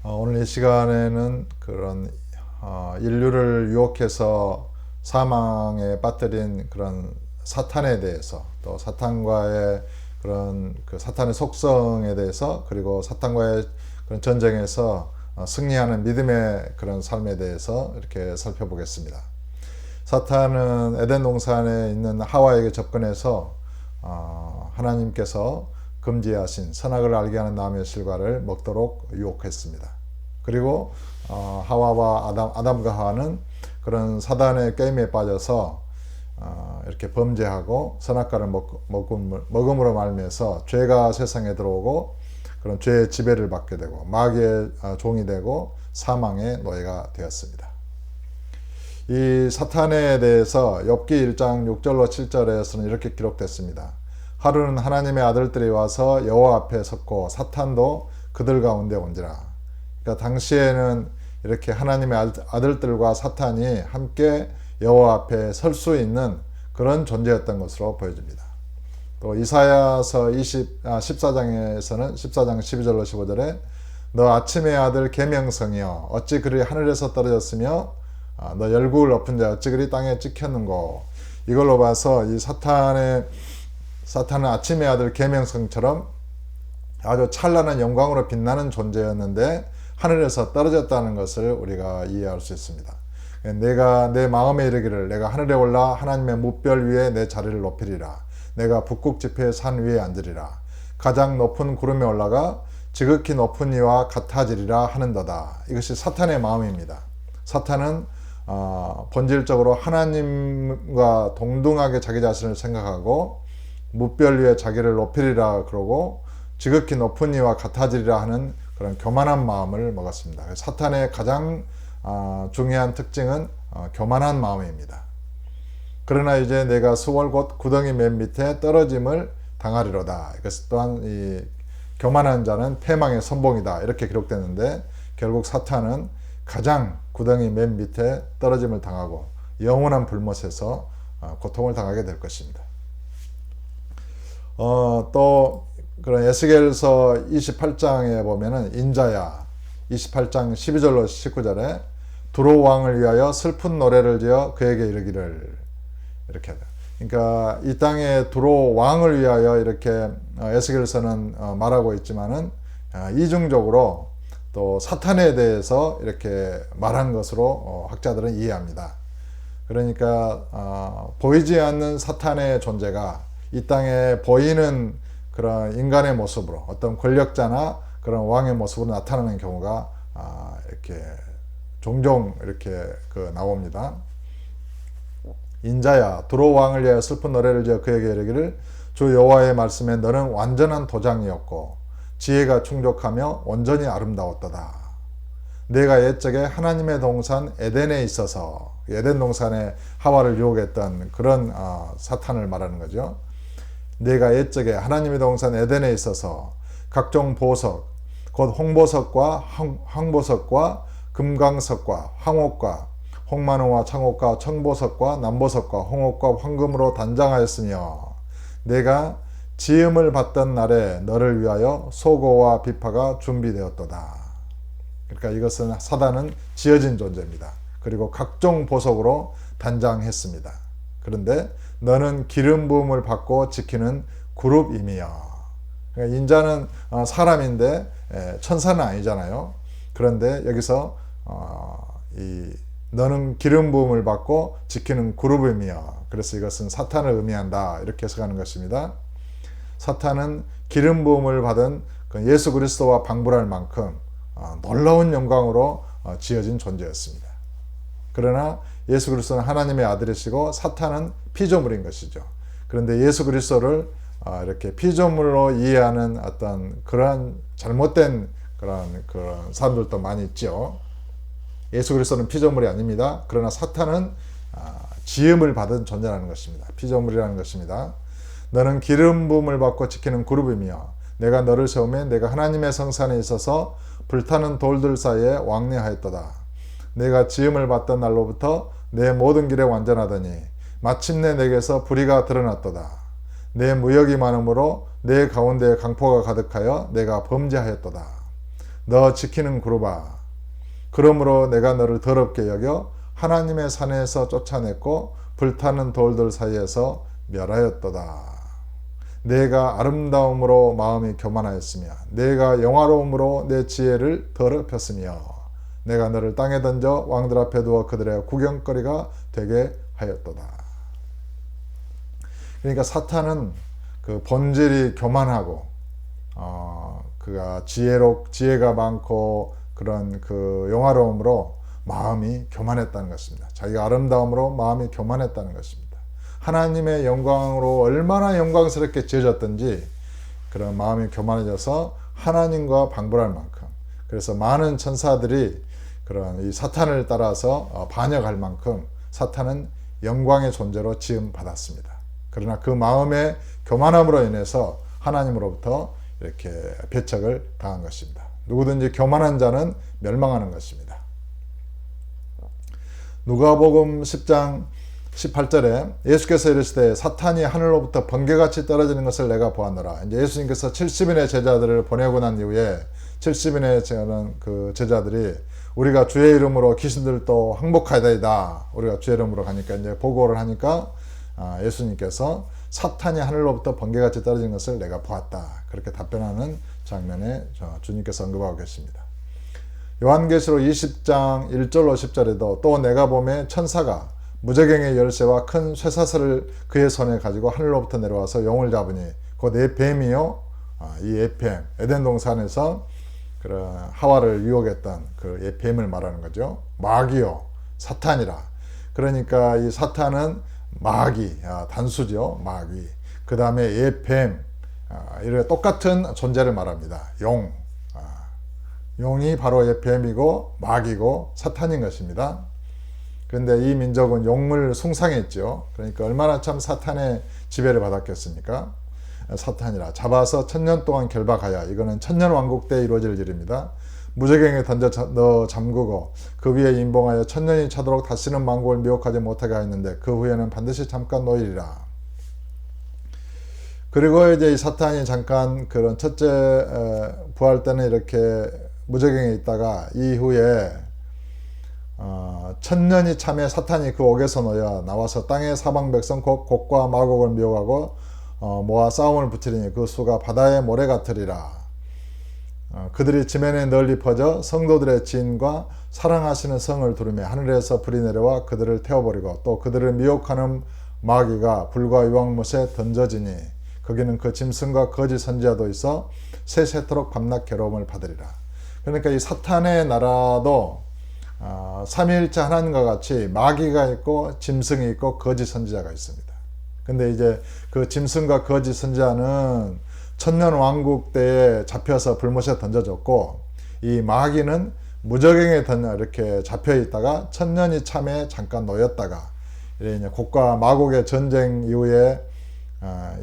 오늘 이 시간에는 그런 인류를 유혹해서 사망에 빠뜨린 그런 사탄에 대해서, 또 사탄과의 그런 그 사탄의 속성에 대해서, 그리고 사탄과의 그런 전쟁에서 승리하는 믿음의 그런 삶에 대해서 이렇게 살펴보겠습니다. 사탄은 에덴 동산에 있는 하와에게 접근해서 하나님께서 금지하신 선악을 알게 하는 나무의 실과를 먹도록 유혹했습니다. 그리고 하와와 아담과 하와는 그런 사단의 게임에 빠져서 이렇게 범죄하고 선악과를 먹음으로 말미암아서 죄가 세상에 들어오고 그런 죄의 지배를 받게 되고 마귀의 종이 되고 사망의 노예가 되었습니다. 이 사탄에 대해서 욥기 1장 6절로 7절에서는 이렇게 기록됐습니다. 하루는 하나님의 아들들이 와서 여호와 앞에 섰고 사탄도 그들 가운데 온지라. 그러니까 당시에는 이렇게 하나님의 아들들과 사탄이 함께 여호와 앞에 설 수 있는 그런 존재였던 것으로 보여집니다. 또 이사야서 14장에서는 14장 12절로 15절에 너 아침의 아들 계명성이여 어찌 그리 하늘에서 떨어졌으며 너 열국을 엎은 자 어찌 그리 땅에 찍혔는고. 이걸로 봐서 이 사탄은 아침의 아들 계명성처럼 아주 찬란한 영광으로 빛나는 존재였는데 하늘에서 떨어졌다는 것을 우리가 이해할 수 있습니다. 내가 내 마음에 이르기를 내가 하늘에 올라 하나님의 무별 위에 내 자리를 높이리라. 내가 북극 지폐의 산 위에 앉으리라. 가장 높은 구름에 올라가 지극히 높은 이와 같아지리라 하는도다. 이것이 사탄의 마음입니다. 사탄은 본질적으로 하나님과 동등하게 자기 자신을 생각하고 무별 위에 자기를 높이리라 그러고 지극히 높은 이와 같아지리라 하는 그런 교만한 마음을 먹었습니다. 사탄의 가장 중요한 특징은 교만한 마음입니다. 그러나 이제 내가 수월 곧 구덩이 맨 밑에 떨어짐을 당하리로다. 이것 또한 이 교만한 자는 패망의 선봉이다. 이렇게 기록되는데 결국 사탄은 가장 구덩이 맨 밑에 떨어짐을 당하고 영원한 불못에서 고통을 당하게 될 것입니다. 또 그런 에스겔서 28장에 보면은 인자야 28장 12절로 19절에 두로 왕을 위하여 슬픈 노래를 지어 그에게 이르기를 이렇게 하다. 그러니까 이 땅에 두로 왕을 위하여 이렇게 에스겔서는 말하고 있지만은 이중적으로 또 사탄에 대해서 이렇게 말한 것으로 학자들은 이해합니다. 그러니까 보이지 않는 사탄의 존재가 이 땅에 보이는 그런 인간의 모습으로 어떤 권력자나 그런 왕의 모습으로 나타나는 경우가 이렇게 종종 이렇게 나옵니다. 인자야 두로 왕을 위하여 슬픈 노래를 지어 그에게 이르기를 주 여호와의 말씀에 너는 완전한 도장이었고 지혜가 충족하며 온전히 아름다웠도다. 내가 옛적에 하나님의 동산 에덴에 있어서 에덴 동산에 하와를 유혹했던 그런 사탄을 말하는 거죠. 내가 옛적에 하나님의 동산 에덴에 있어서 각종 보석 곧 홍보석과 황보석과 금강석과 황옥과 홍만호와 창옥과 청보석과 남보석과 홍옥과 황금으로 단장하였으며 내가 지음을 받던 날에 너를 위하여 소고와 비파가 준비되었도다. 그러니까 이것은 사단은 지어진 존재입니다. 그리고 각종 보석으로 단장했습니다. 그런데 너는 기름 부음을 받고 지키는 그룹임이여. 그러니까 인자는 사람인데 천사는 아니잖아요. 그런데 여기서 너는 기름 부음을 받고 지키는 그룹임이여. 그래서 이것은 사탄을 의미한다. 이렇게 해석하는 것입니다. 사탄은 기름 부음을 받은 예수 그리스도와 방불할 만큼 놀라운 영광으로 지어진 존재였습니다. 그러나 예수 그리스도는 하나님의 아들이시고 사탄은 피조물인 것이죠. 그런데 예수 그리스도를 이렇게 피조물로 이해하는 어떤 그러한 잘못된 그런 사람들도 많이 있죠. 예수 그리스도는 피조물이 아닙니다. 그러나 사탄은 지음을 받은 존재라는 것입니다. 피조물이라는 것입니다. 너는 기름 부음을 받고 지키는 그룹이며 내가 너를 세우면 내가 하나님의 성산에 있어서 불타는 돌들 사이에 왕래하였도다. 내가 지음을 받던 날로부터 내 모든 길에 완전하더니 마침내 내게서 불의가 드러났도다. 내 무역이 많으므로 내 가운데에 강포가 가득하여 내가 범죄하였도다. 너 지키는 그루바. 그러므로 내가 너를 더럽게 여겨 하나님의 산에서 쫓아냈고 불타는 돌들 사이에서 멸하였도다. 내가 아름다움으로 마음이 교만하였으며 내가 영화로움으로 내 지혜를 더럽혔으며 내가 너를 땅에 던져 왕들 앞에 두어 그들의 구경거리가 되게 하였도다. 그러니까 사탄은 그 본질이 교만하고 그가 지혜가 많고 그런 그 영화로움으로 마음이 교만했다는 것입니다. 자기가 아름다움으로 마음이 교만했다는 것입니다. 하나님의 영광으로 얼마나 영광스럽게 지어졌든지 그런 마음이 교만해져서 하나님과 방불할 만큼, 그래서 많은 천사들이 그런 이 사탄을 따라서 반역할 만큼 사탄은 영광의 존재로 지음 받았습니다. 그러나 그 마음의 교만함으로 인해서 하나님으로부터 이렇게 배척을 당한 것입니다. 누구든지 교만한 자는 멸망하는 것입니다. 누가복음 10장 18절에 예수께서 이르시되 사탄이 하늘로부터 번개같이 떨어지는 것을 내가 보았노라. 이제 예수님께서 70인의 제자들을 보내고 난 이후에 70인의 그 제자들이 우리가 주의 이름으로 귀신들도 항복하이다. 우리가 주의 이름으로 가니까 이제 보고를 하니까 예수님께서 사탄이 하늘로부터 번개같이 떨어지는 것을 내가 보았다. 그렇게 답변하는 장면에 주님께서 언급하고 계십니다. 요한계시록 20장 1절로 10절에도 또 내가 보매 천사가 무저갱의 열쇠와 큰 쇠사슬을 그의 손에 가지고 하늘로부터 내려와서 용을 잡으니 곧 에뱀이요. 이 에뱀, 에덴 동산에서 하와를 유혹했던 그 에뱀을 말하는 거죠. 마귀요, 사탄이라. 그러니까 이 사탄은 마귀, 단수죠. 마귀. 그 다음에 에뱀, 이렇게 똑같은 존재를 말합니다. 용. 용이 바로 에뱀이고 마귀고 사탄인 것입니다. 그런데 이 민족은 용을 숭상했죠. 그러니까 얼마나 참 사탄의 지배를 받았겠습니까? 사탄이라 잡아서 1000년 동안 결박하여, 이거는 천년왕국 때 이루어질 일입니다. 무저갱에 던져 넣어 잠그고 그 위에 임봉하여 1000년이 차도록 다시는 만국을 미혹하지 못하게 하였는데 그 후에는 반드시 잠깐 놓이리라. 그리고 이제 이 사탄이 잠깐 그런 첫째 부활 때는 이렇게 무저갱에 있다가 이후에 1000년이 참에 사탄이 그 옥에서 놓여 나와서 땅의 사방 백성 곡과 마곡을 미혹하고 모아 싸움을 붙이리니 그 수가 바다의 모래 같으리라. 그들이 지면에 널리 퍼져 성도들의 지인과 사랑하시는 성을 두르며 하늘에서 불이 내려와 그들을 태워버리고 또 그들을 미혹하는 마귀가 불과 유황못에 던져지니 거기는 그 짐승과 거짓 선지자도 있어 세세토록 밤낮 괴로움을 받으리라. 그러니까 이 사탄의 나라도 삼위일체 하나님과 같이 마귀가 있고 짐승이 있고 거짓 선지자가 있습니다. 근데 이제 그 짐승과 거짓 선지자는 천년왕국 때에 잡혀서 불못에 던져졌고, 이 마귀는 무저갱에 이렇게 잡혀 있다가 1000년이 참에 잠깐 놓였다가 이제 곡과 마곡의 전쟁 이후에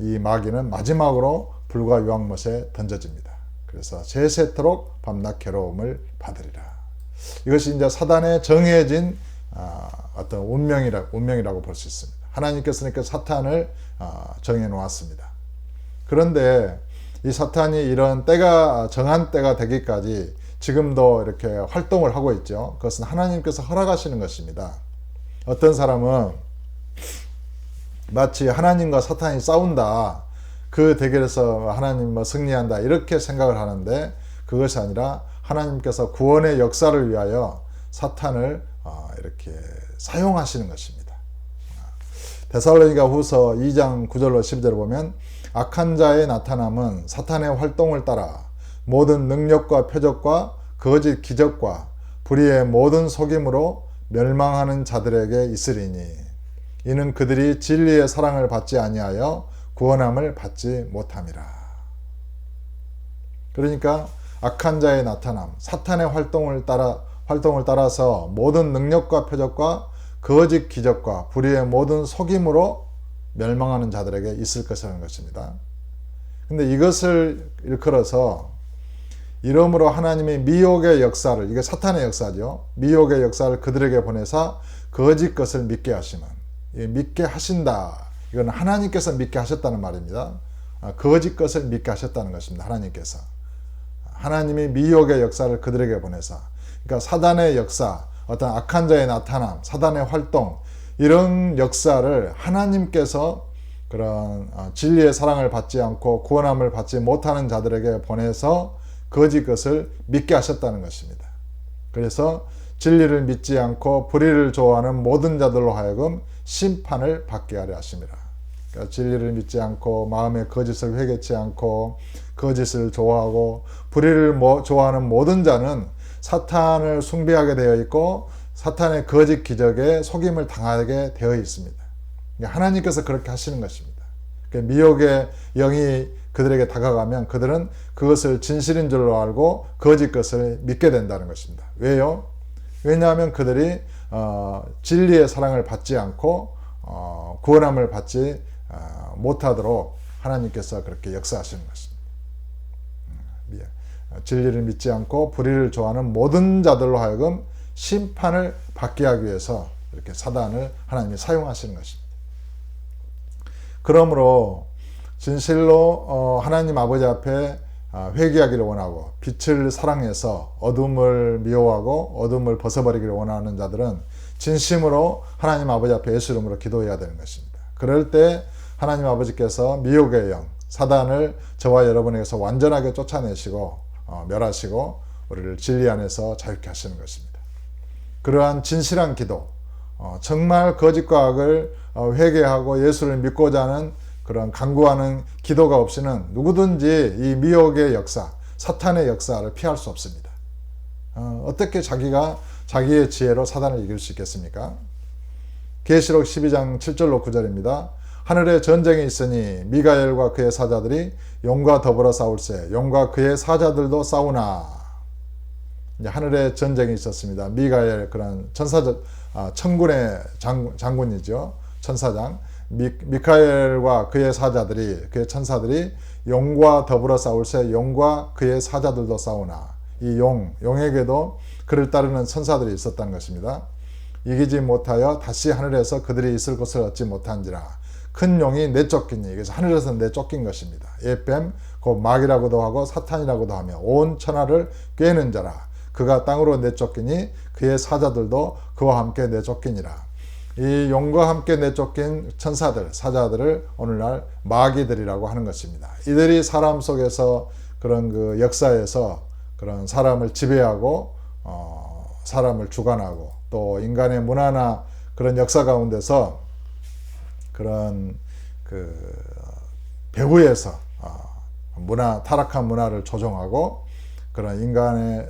이 마귀는 마지막으로 불과 유황못에 던져집니다. 그래서 세세토록 밤낮 괴로움을 받으리라. 이것이 이제 사단의 정해진 어떤 운명이라고 볼 수 있습니다. 하나님께서는 이렇게 사탄을 정해 놓았습니다. 그런데 이 사탄이 이런 때가 정한 때가 되기까지 지금도 이렇게 활동을 하고 있죠. 그것은 하나님께서 허락하시는 것입니다. 어떤 사람은 마치 하나님과 사탄이 싸운다, 그 대결에서 하나님 승리한다 이렇게 생각을 하는데, 그것이 아니라 하나님께서 구원의 역사를 위하여 사탄을 이렇게 사용하시는 것입니다. 데살로니가 후서 2장 9절로 10절을 보면 악한 자의 나타남은 사탄의 활동을 따라 모든 능력과 표적과 거짓 기적과 불의의 모든 속임으로 멸망하는 자들에게 있으리니 이는 그들이 진리의 사랑을 받지 아니하여 구원함을 받지 못함이라. 그러니까 악한 자의 나타남, 사탄의 활동을 따라서 모든 능력과 표적과 거짓 기적과 불의의 모든 속임으로 멸망하는 자들에게 있을 것이라는 것입니다. 근데 이것을 일컬어서 이러므로 하나님의 미혹의 역사를, 이게 사탄의 역사죠. 미혹의 역사를 그들에게 보내사 거짓 것을 믿게 하시면, 믿게 하신다. 이건 하나님께서 믿게 하셨다는 말입니다. 거짓 것을 믿게 하셨다는 것입니다. 하나님께서. 하나님이 미혹의 역사를 그들에게 보내사, 그러니까 사단의 역사, 어떤 악한 자의 나타남, 사단의 활동, 이런 역사를 하나님께서 그런 진리의 사랑을 받지 않고 구원함을 받지 못하는 자들에게 보내서 거짓 것을 믿게 하셨다는 것입니다. 그래서 진리를 믿지 않고 불의를 좋아하는 모든 자들로 하여금 심판을 받게 하려 하심이라. 그러니까 진리를 믿지 않고 마음에 거짓을 회개치 않고 거짓을 좋아하고 불의를 좋아하는 모든 자는 사탄을 숭배하게 되어 있고 사탄의 거짓 기적에 속임을 당하게 되어 있습니다. 하나님께서 그렇게 하시는 것입니다. 미혹의 영이 그들에게 다가가면 그들은 그것을 진실인 줄로 알고 거짓 것을 믿게 된다는 것입니다. 왜요? 왜냐하면 그들이 진리의 사랑을 받지 않고 구원함을 받지 못하도록 하나님께서 그렇게 역사하시는 것입니다. 진리를 믿지 않고 불의를 좋아하는 모든 자들로 하여금 심판을 받게 하기 위해서 이렇게 사단을 하나님이 사용하시는 것입니다. 그러므로 진실로 하나님 아버지 앞에 회개하기를 원하고 빛을 사랑해서 어둠을 미워하고 어둠을 벗어버리기를 원하는 자들은 진심으로 하나님 아버지 앞에 예수 이름으로 기도해야 되는 것입니다. 그럴 때 하나님 아버지께서 미혹의 영, 사단을 저와 여러분에게서 완전하게 쫓아내시고 멸하시고 우리를 진리 안에서 자유케 하시는 것입니다. 그러한 진실한 기도, 정말 거짓과 악을 회개하고 예수를 믿고자 하는 그런 간구하는 기도가 없이는 누구든지 이 미혹의 역사, 사탄의 역사를 피할 수 없습니다. 어떻게 자기가 자기의 지혜로 사단을 이길 수 있겠습니까? 계시록 12장 7절로 9절입니다. 하늘에 전쟁이 있으니 미가엘과 그의 사자들이 용과 더불어 싸울세 용과 그의 사자들도 싸우나. 이제 하늘에 전쟁이 있었습니다. 미가엘 그런 천군의 장군이죠. 천사장. 미카엘과 그의 사자들이, 그의 천사들이 용과 더불어 싸울세 용과 그의 사자들도 싸우나. 이 용에게도 그를 따르는 천사들이 있었다는 것입니다. 이기지 못하여 다시 하늘에서 그들이 있을 곳을 얻지 못한지라. 큰 용이 내쫓기니, 그래서 하늘에서 내쫓긴 것입니다. 예뱀, 곧 마귀라고도 하고 사탄이라고도 하며 온 천하를 꿰는 자라. 그가 땅으로 내쫓기니 그의 사자들도 그와 함께 내쫓기니라. 이 용과 함께 내쫓긴 천사들, 사자들을 오늘날 마귀들이라고 하는 것입니다. 이들이 사람 속에서 그런 그 역사에서 그런 사람을 지배하고 사람을 주관하고 또 인간의 문화나 그런 역사 가운데서 그런 그 배후에서 타락한 문화를 조종하고 그런 인간의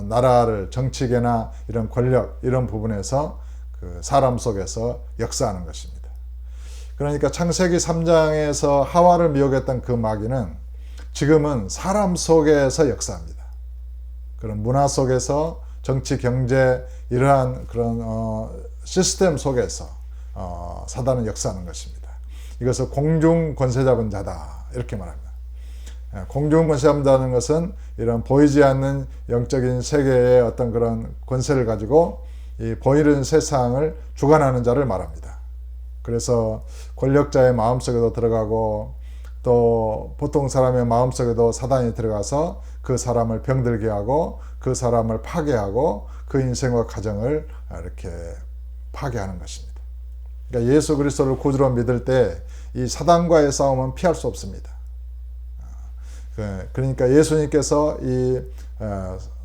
나라를 정치계나 이런 권력 이런 부분에서 그 사람 속에서 역사하는 것입니다. 그러니까 창세기 3장에서 하와를 미혹했던 그 마귀는 지금은 사람 속에서 역사합니다. 그런 문화 속에서 정치, 경제 이러한 그런 시스템 속에서 사단은 역사하는 것입니다. 이것을 공중 권세 잡은 자다 이렇게 말합니다. 공중 권세 잡은 자는 것은 이런 보이지 않는 영적인 세계의 어떤 그런 권세를 가지고 이 보이는 세상을 주관하는 자를 말합니다. 그래서 권력자의 마음속에도 들어가고 또 보통 사람의 마음속에도 사단이 들어가서 그 사람을 병들게 하고 그 사람을 파괴하고 그 인생과 가정을 이렇게 파괴하는 것입니다. 그러니까 예수 그리스도를 구주로 믿을 때 이 사단과의 싸움은 피할 수 없습니다. 그러니까 예수님께서 이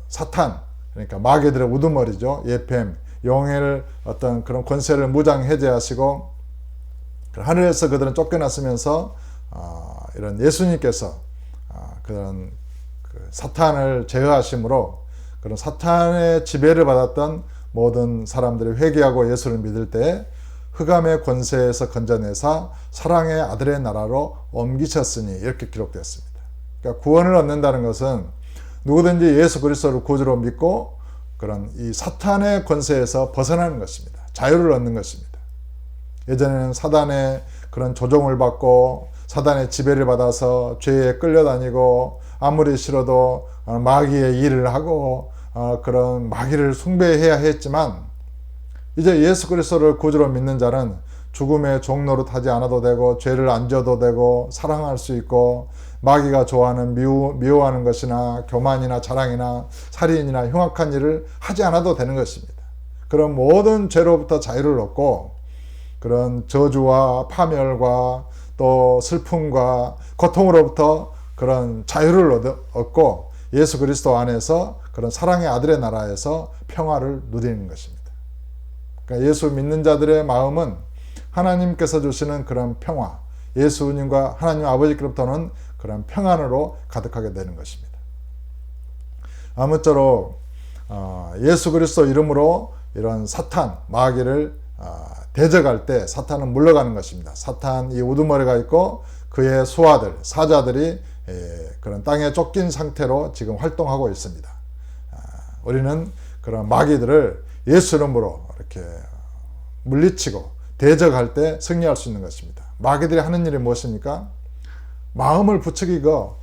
사탄, 그러니까 마귀들의 우두머리죠. 예뱀, 용의 어떤 그런 권세를 무장 해제하시고 하늘에서 그들은 쫓겨났으면서 이런 예수님께서 그런 사탄을 제어하심으로 그런 사탄의 지배를 받았던 모든 사람들이 회개하고 예수를 믿을 때 흑암의 권세에서 건져내사 사랑의 아들의 나라로 옮기셨으니 이렇게 기록되었습니다. 그러니까 구원을 얻는다는 것은 누구든지 예수 그리스도를 구주로 믿고 그런 이 사탄의 권세에서 벗어나는 것입니다. 자유를 얻는 것입니다. 예전에는 사단의 그런 조종을 받고 사단의 지배를 받아서 죄에 끌려다니고 아무리 싫어도 마귀의 일을 하고 그런 마귀를 숭배해야 했지만 이제 예수 그리스도를 구주로 믿는 자는 죽음의 종노릇 하지 않아도 되고 죄를 안 져도 되고 사랑할 수 있고 마귀가 좋아하는 미워하는 것이나 교만이나 자랑이나 살인이나 흉악한 일을 하지 않아도 되는 것입니다. 그런 모든 죄로부터 자유를 얻고 그런 저주와 파멸과 또 슬픔과 고통으로부터 그런 자유를 얻고 예수 그리스도 안에서 그런 사랑의 아들의 나라에서 평화를 누리는 것입니다. 그러니까 예수 믿는 자들의 마음은 하나님께서 주시는 그런 평화, 예수님과 하나님 아버지께로부터는 그런 평안으로 가득하게 되는 것입니다. 아무쪼록 예수 그리스도 이름으로 이런 사탄, 마귀를 대적할 때 사탄은 물러가는 것입니다. 사탄 이 우두머리가 있고 그의 수하들, 사자들이 그런 땅에 쫓긴 상태로 지금 활동하고 있습니다. 우리는 그런 마귀들을 예수 이름으로 이렇게 물리치고 대적할 때 승리할 수 있는 것입니다. 마귀들이 하는 일이 무엇입니까? 마음을 부추기고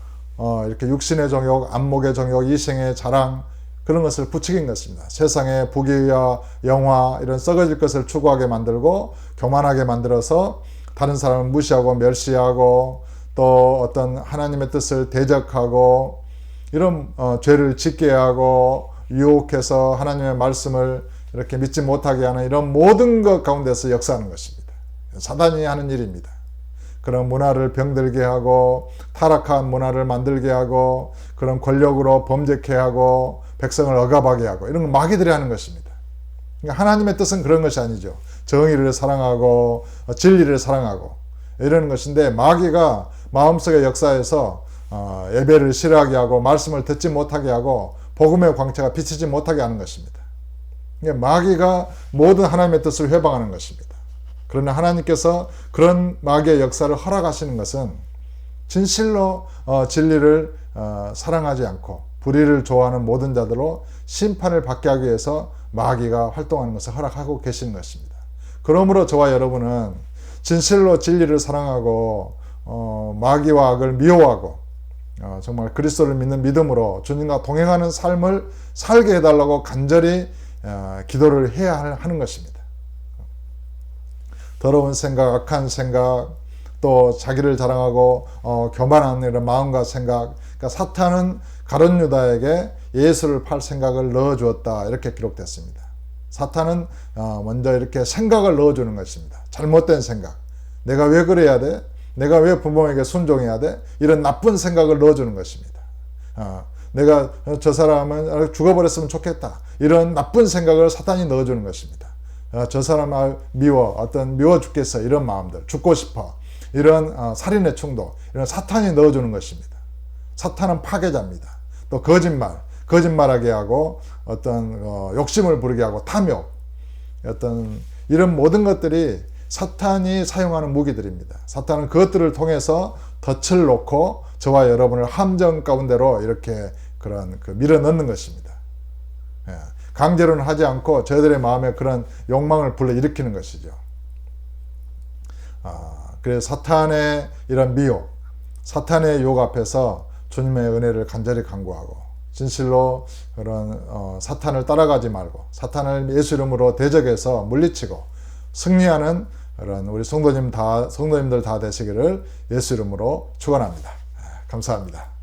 이렇게 육신의 정욕, 안목의 정욕, 이생의 자랑 그런 것을 부추긴 것입니다. 세상의 부귀와 영화 이런 썩어질 것을 추구하게 만들고 교만하게 만들어서 다른 사람을 무시하고 멸시하고 또 어떤 하나님의 뜻을 대적하고 이런 죄를 짓게 하고 유혹해서 하나님의 말씀을 이렇게 믿지 못하게 하는 이런 모든 것 가운데서 역사하는 것입니다. 사단이 하는 일입니다. 그런 문화를 병들게 하고 타락한 문화를 만들게 하고 그런 권력으로 범죄케 하고 백성을 억압하게 하고 이런 건 마귀들이 하는 것입니다. 그러니까 하나님의 뜻은 그런 것이 아니죠. 정의를 사랑하고 진리를 사랑하고 이러는 것인데 마귀가 마음속의 역사에서 예배를 싫어하게 하고 말씀을 듣지 못하게 하고 복음의 광채가 비치지 못하게 하는 것입니다. 그러니까 마귀가 모든 하나님의 뜻을 회방하는 것입니다. 그러나 하나님께서 그런 마귀의 역사를 허락하시는 것은 진실로 진리를 사랑하지 않고 불의를 좋아하는 모든 자들로 심판을 받게 하기 위해서 마귀가 활동하는 것을 허락하고 계시는 것입니다. 그러므로 저와 여러분은 진실로 진리를 사랑하고 마귀와 악을 미워하고 정말 그리스도를 믿는 믿음으로 주님과 동행하는 삶을 살게 해달라고 간절히 기도를 해야 하는 것입니다. 더러운 생각, 악한 생각, 또 자기를 자랑하고 교만한 이런 마음과 생각, 그러니까 사탄은 가룟 유다에게 예수를 팔 생각을 넣어주었다 이렇게 기록됐습니다. 사탄은 먼저 이렇게 생각을 넣어주는 것입니다. 잘못된 생각, 내가 왜 그래야 돼? 내가 왜 부모에게 순종해야 돼? 이런 나쁜 생각을 넣어주는 것입니다. 내가 저 사람은 죽어버렸으면 좋겠다. 이런 나쁜 생각을 사탄이 넣어주는 것입니다. 저 사람을 미워 죽겠어. 이런 마음들, 죽고 싶어. 이런 살인의 충동, 이런 사탄이 넣어주는 것입니다. 사탄은 파괴자입니다. 또 거짓말하게 하고 어떤 욕심을 부리게 하고 탐욕, 어떤 이런 모든 것들이 사탄이 사용하는 무기들입니다. 사탄은 그것들을 통해서 덫을 놓고 저와 여러분을 함정 가운데로 이렇게 그런 밀어 넣는 것입니다. 강제로는 하지 않고 저희들의 마음에 그런 욕망을 불러일으키는 것이죠. 그래서 사탄의 이런 미혹, 사탄의 유혹 앞에서 주님의 은혜를 간절히 간구하고 진실로 그런 사탄을 따라가지 말고 사탄을 예수 이름으로 대적해서 물리치고 승리하는 그런 우리 성도님들 다 되시기를 예수 이름으로 축원합니다. 감사합니다.